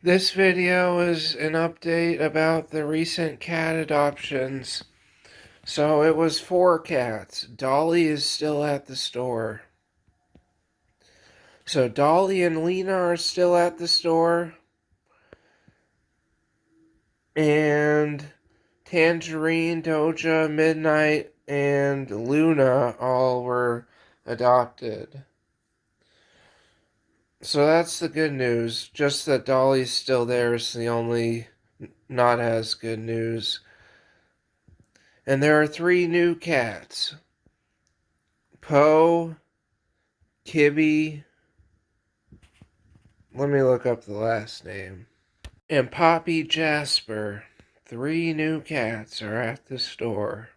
This video is an update about the recent cat adoptions. So it was 4 cats. Dolly is still at the store. So Dolly and Lena are still at the store. And Tangerine, Doja, Midnight, and Luna all were adopted. So that's the good news. Just that Dolly's still there is the only not as good news. And there are 3 new cats. Poe, Kibby, let me look up the last name, and Poppy Jasper. 3 new cats are at the store.